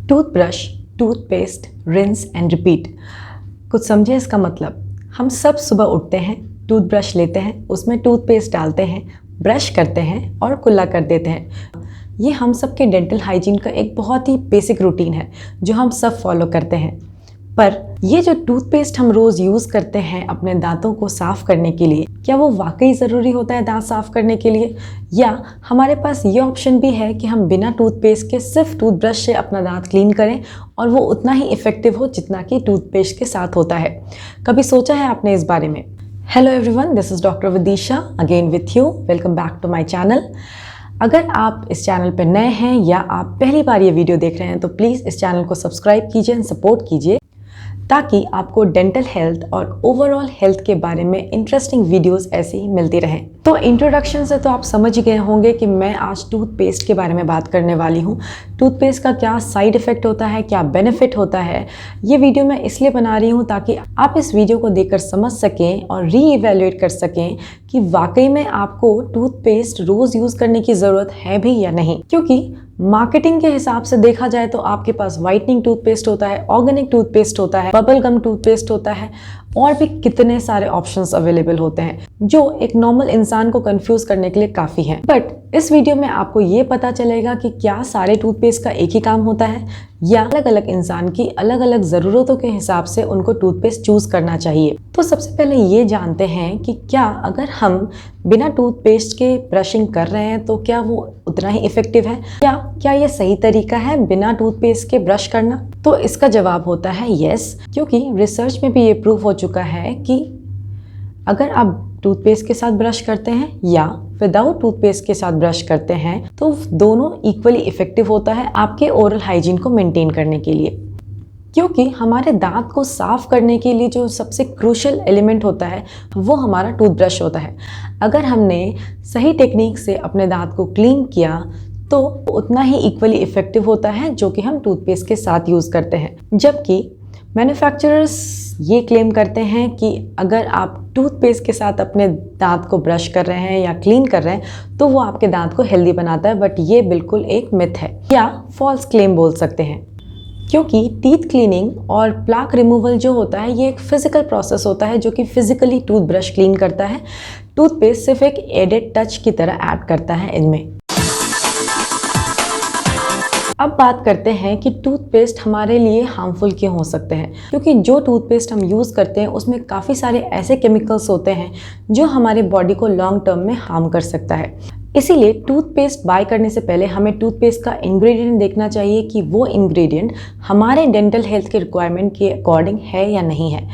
Toothbrush, toothpaste, rinse and repeat. कुछ समझे इसका मतलब? हम सब सुबह उठते हैं, टूथब्रश लेते हैं, उसमें टूथपेस्ट डालते हैं, ब्रश करते हैं और कुल्ला कर देते हैं। ये हम सब के डेंटल हाइजीन का एक बहुत ही बेसिक रूटीन है जो हम सब फॉलो करते हैं। पर ये जो टूथपेस्ट हम रोज़ यूज़ करते हैं अपने दांतों को साफ़ करने के लिए, क्या वो वाकई ज़रूरी होता है दांत साफ़ करने के लिए? या हमारे पास ये ऑप्शन भी है कि हम बिना टूथपेस्ट के सिर्फ टूथब्रश से अपना दांत क्लीन करें और वो उतना ही इफ़ेक्टिव हो जितना कि टूथपेस्ट के साथ होता है। कभी सोचा है आपने इस बारे में? Hello everyone, this is doctor Vidisha again with you. Welcome back to my channel. अगर आप इस चैनल पर नए हैं या आप पहली बार ये वीडियो देख रहे हैं तो प्लीज़ इस चैनल को सब्सक्राइब कीजिए एंड सपोर्ट कीजिए ताकि आपको डेंटल हेल्थ और ओवरऑल हेल्थ के बारे में इंटरेस्टिंग वीडियोस ऐसे ही मिलती रहें। तो इंट्रोडक्शन से तो आप समझ ही गए होंगे कि मैं आज टूथपेस्ट के बारे में बात करने वाली हूँ। टूथपेस्ट का क्या साइड इफ़ेक्ट होता है, क्या बेनिफिट होता है, ये वीडियो मैं इसलिए बना रही हूँ ताकि आप इस वीडियो को देखकर समझ सकें और रीइवैल्यूएट कर सकें कि वाकई में आपको टूथपेस्ट रोज़ यूज़ करने की ज़रूरत है भी या नहीं। क्योंकि मार्केटिंग के हिसाब से देखा जाए तो आपके पास वाइटनिंग टूथपेस्ट होता है, ऑर्गेनिक टूथपेस्ट होता है, बबल गम टूथपेस्ट होता है और भी कितने सारे ऑप्शंस अवेलेबल होते हैं जो एक नॉर्मल इंसान को कंफ्यूज करने के लिए काफ़ी हैं। बट इस वीडियो में आपको ये पता चलेगा कि क्या सारे टूथपेस्ट का एक ही काम होता है या अलग अलग इंसान की अलग अलग ज़रूरतों के हिसाब से उनको टूथपेस्ट चूज़ करना चाहिए। तो सबसे पहले ये जानते हैं कि क्या अगर हम बिना टूथपेस्ट के ब्रशिंग कर रहे हैं तो क्या वो उतना ही इफ़ेक्टिव है, या क्या ये सही तरीका है बिना टूथपेस्ट के ब्रश करना? तो इसका जवाब होता है येस, क्योंकि रिसर्च में भी ये प्रूव हो चुका है कि अगर आप टूथपेस्ट के साथ ब्रश करते हैं या विदाउट टूथपेस्ट के साथ ब्रश करते हैं तो दोनों इक्वली इफ़ेक्टिव होता है आपके ओरल हाइजीन को मेंटेन करने के लिए। क्योंकि हमारे दांत को साफ़ करने के लिए जो सबसे क्रूशियल एलिमेंट होता है वो हमारा टूथब्रश होता है। अगर हमने सही टेक्निक से अपने दांत को क्लीन किया तो उतना ही इक्वली इफ़ेक्टिव होता है जो कि हम टूथपेस्ट के साथ यूज़ करते हैं। जबकि मैन्युफैक्चरर्स ये क्लेम करते हैं कि अगर आप टूथपेस्ट के साथ अपने दांत को ब्रश कर रहे हैं या क्लीन कर रहे हैं तो वो आपके दांत को हेल्दी बनाता है, बट ये बिल्कुल एक मिथ है या फॉल्स क्लेम बोल सकते हैं। क्योंकि टीथ क्लीनिंग और प्लाक रिमूवल जो होता है ये एक फिजिकल प्रोसेस होता है जो कि फिजिकली टूथब्रश क्लीन करता है। टूथपेस्ट सिर्फ एक एडेड टच की तरह ऐड करता है इनमें। अब बात करते हैं कि टूथपेस्ट हमारे लिए हार्मफुल क्यों हो सकते हैं। क्योंकि जो टूथपेस्ट हम यूज़ करते हैं उसमें काफ़ी सारे ऐसे केमिकल्स होते हैं जो हमारे बॉडी को लॉन्ग टर्म में हार्म कर सकता है। इसीलिए टूथपेस्ट बाय करने से पहले हमें टूथपेस्ट का इंग्रेडिएंट देखना चाहिए कि वो इंग्रेडिएंट हमारे डेंटल हेल्थ के रिक्वायरमेंट के अकॉर्डिंग है या नहीं है।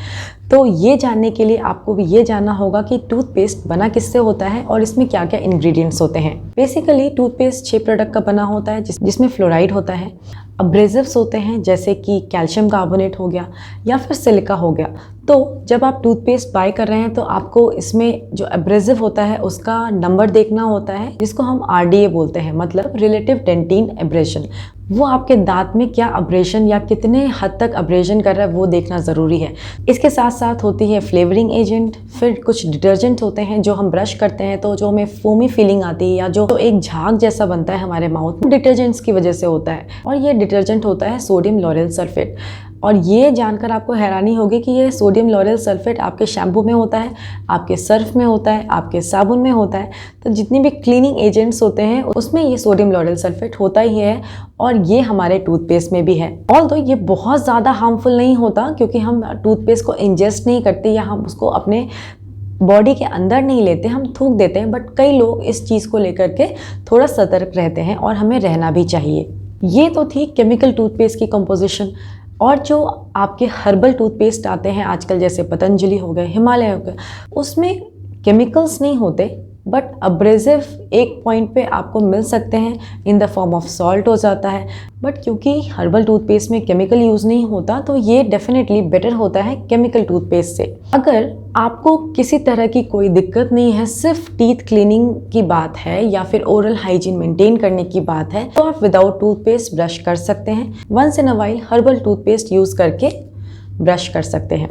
तो ये जानने के लिए आपको भी ये जानना होगा कि टूथपेस्ट बना किससे होता है और इसमें क्या क्या इंग्रेडिएंट्स होते हैं। बेसिकली टूथपेस्ट 6 प्रोडक्ट का बना होता है जिसमें फ्लोराइड होता है, अब्रेसिव्स होते हैं जैसे कि कैल्शियम कार्बोनेट हो गया या फिर सिलिका हो गया। तो जब आप टूथपेस्ट बाय कर रहे हैं तो आपको इसमें जो एब्रेसिव होता है उसका नंबर देखना होता है जिसको हम RDA बोलते हैं, मतलब रिलेटिव डेंटिन एब्रेशन। वो आपके दांत में क्या अब्रेशन या कितने हद तक अब्रेशन कर रहा है वो देखना ज़रूरी है। इसके साथ साथ होती है फ्लेवरिंग एजेंट, फिर कुछ डिटर्जेंट होते हैं जो हम ब्रश करते हैं तो जो हमें फोमी फीलिंग आती है या जो एक झाग जैसा बनता है हमारे माउथ में, डिटर्जेंट्स की वजह से होता है। और ये डिटर्जेंट होता है सोडियम लॉरेल सल्फेट। और ये जानकर आपको हैरानी होगी कि ये सोडियम लॉरेल सल्फेट आपके शैम्पू में होता है, आपके सर्फ में होता है, आपके साबुन में होता है। तो जितनी भी क्लीनिंग एजेंट्स होते हैं उसमें ये सोडियम लॉरेल सल्फेट होता ही है और ये हमारे टूथपेस्ट में भी है। ऑल्दो ये बहुत ज़्यादा हार्मफुल नहीं होता क्योंकि हम टूथपेस्ट को इंजेस्ट नहीं करते या हम उसको अपने बॉडी के अंदर नहीं लेते, हम थूक देते हैं। बट कई लोग इस चीज़ को लेकर के थोड़ा सतर्क रहते हैं और हमें रहना भी चाहिए। ये तो थी केमिकल टूथपेस्ट की कंपोजिशन। और जो आपके हर्बल टूथपेस्ट आते हैं आजकल जैसे पतंजलि हो गए, हिमालय हो गए, उसमें केमिकल्स नहीं होते बट अब्रेसिव एक पॉइंट पे आपको मिल सकते हैं, in the form of salt हो जाता है। बट क्योंकि हर्बल टूथपेस्ट में केमिकल यूज़ नहीं होता तो ये डेफिनेटली बेटर होता है केमिकल टूथपेस्ट से। अगर आपको किसी तरह की कोई दिक्कत नहीं है, सिर्फ टीथ क्लीनिंग की बात है या फिर ओरल हाइजीन मेंटेन करने की बात है, तो आप विदाउट टूथपेस्ट ब्रश कर सकते हैं। Once in a while herbal toothpaste use करके ब्रश कर सकते हैं।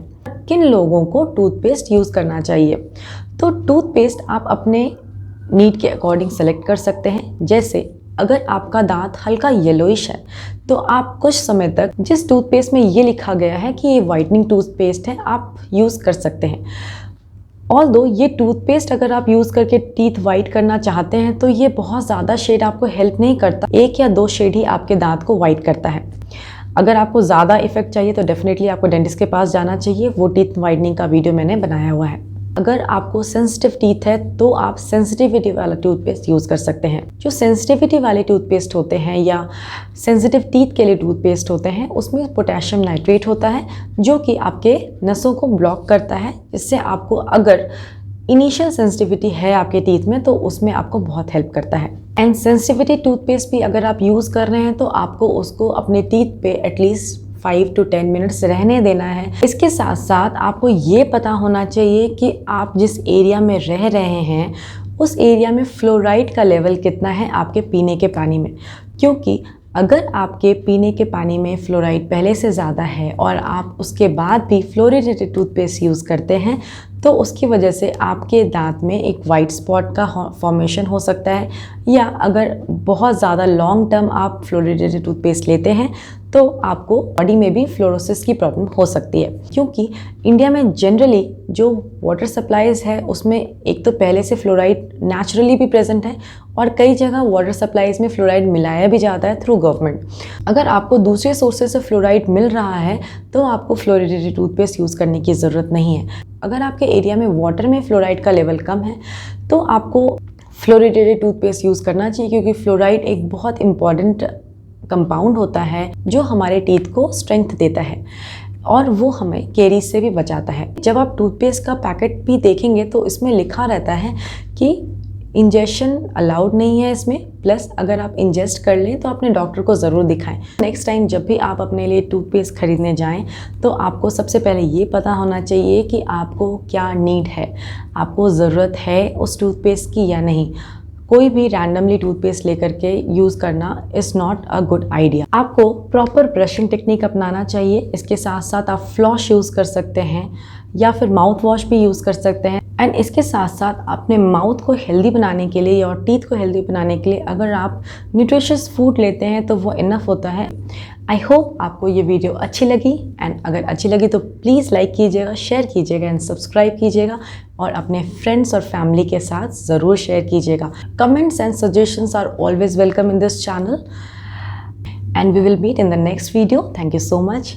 किन लोगों को टूथपेस्ट यूज़ करना चाहिए? तो टूथपेस्ट आप अपने नीड के अकॉर्डिंग सेलेक्ट कर सकते हैं। जैसे अगर आपका दांत हल्का येलोइश है तो आप कुछ समय तक जिस टूथपेस्ट में ये लिखा गया है कि ये वाइटनिंग टूथपेस्ट है, आप यूज़ कर सकते हैं। ऑल्दो ये टूथपेस्ट अगर आप यूज़ करके टीथ वाइट करना चाहते हैं तो ये बहुत ज़्यादा शेड आपको हेल्प नहीं करता, 1 या 2 शेड ही आपके दांत को वाइट करता है। अगर आपको ज़्यादा इफेक्ट चाहिए तो डेफिनेटली आपको डेंटिस्ट के पास जाना चाहिए, वो टीथ वाइटनिंग का वीडियो मैंने बनाया हुआ है। अगर आपको सेंसिटिव टीथ है तो आप सेंसिटिविटी वाला टूथपेस्ट यूज़ कर सकते हैं। जो सेंसिटिविटी वाले टूथपेस्ट होते हैं या सेंसिटिव टीथ के लिए टूथपेस्ट होते हैं, उसमें पोटेशियम नाइट्रेट होता है जो कि आपके नसों को ब्लॉक करता है, जिससे आपको अगर इनिशियल सेंसिटिविटी है आपके टीथ में तो उसमें आपको बहुत हेल्प करता है। एंड सेंसिटिविटी टूथपेस्ट भी अगर आप यूज़ कर रहे हैं तो आपको उसको अपने टीथ पे एटलीस्ट 5 to 10 मिनट्स रहने देना है। इसके साथ साथ आपको ये पता होना चाहिए कि आप जिस एरिया में रह रहे हैं उस एरिया में फ्लोराइड का लेवल कितना है आपके पीने के पानी में, क्योंकि अगर आपके पीने के पानी में फ्लोराइड पहले से ज़्यादा है और आप उसके बाद भी फ्लोरिडेटेड टूथपेस्ट यूज़ करते हैं तो उसकी वजह से आपके दांत में एक वाइट स्पॉट का फॉर्मेशन हो सकता है, या अगर बहुत ज़्यादा लॉन्ग टर्म आप फ्लोरिडेटेड टूथपेस्ट लेते हैं तो आपको बॉडी में भी फ्लोरोसिस की प्रॉब्लम हो सकती है। क्योंकि इंडिया में जनरली जो वाटर सप्लाईज है उसमें एक तो पहले से फ्लोराइड नेचुरली भी प्रेजेंट है और कई जगह वाटर सप्लाईज में फ्लोराइड मिलाया भी जाता है थ्रू गवर्नमेंट। अगर आपको दूसरे सोर्सेज से फ्लोराइड मिल रहा है तो आपको फ्लोरिडेटेड टूथपेस्ट यूज़ करने की ज़रूरत नहीं है। अगर आपके एरिया में वाटर में फ्लोराइड का लेवल कम है तो आपको फ्लोरिडेटेड टूथपेस्ट यूज़ करना चाहिए, क्योंकि फ्लोराइड एक बहुत इंपॉर्टेंट कंपाउंड होता है जो हमारे टीथ को स्ट्रेंथ देता है और वो हमें कैरीज से भी बचाता है। जब आप टूथपेस्ट का पैकेट भी देखेंगे तो इसमें लिखा रहता है कि इंजेक्शन अलाउड नहीं है इसमें, प्लस अगर आप इंजेस्ट कर लें तो अपने डॉक्टर को ज़रूर दिखाएं। नेक्स्ट टाइम जब भी आप अपने लिए टूथपेस्ट खरीदने जाएं तो आपको सबसे पहले ये पता होना चाहिए कि आपको क्या नीड है, आपको ज़रूरत है उस टूथपेस्ट की या नहीं। कोई भी रैंडमली टूथपेस्ट लेकर के यूज़ करना is not a good idea. आपको प्रॉपर ब्रशिंग टेक्निक अपनाना चाहिए। इसके साथ साथ आप फ्लॉस यूज़ कर सकते हैं या फिर माउथ वॉश भी यूज़ कर सकते हैं। एंड इसके साथ साथ अपने माउथ को हेल्दी बनाने के लिए और टीथ को हेल्दी बनाने के लिए अगर आप न्यूट्रिशियस फूड लेते हैं तो वो इनफ होता है। आई होप आपको ये वीडियो अच्छी लगी, एंड अगर अच्छी लगी तो प्लीज़ लाइक कीजिएगा, शेयर कीजिएगा एंड सब्सक्राइब कीजिएगा और अपने फ्रेंड्स और फैमिली के साथ ज़रूर शेयर कीजिएगा। Comments and suggestions are always welcome in this channel, and we will meet in the next video. Thank you so much.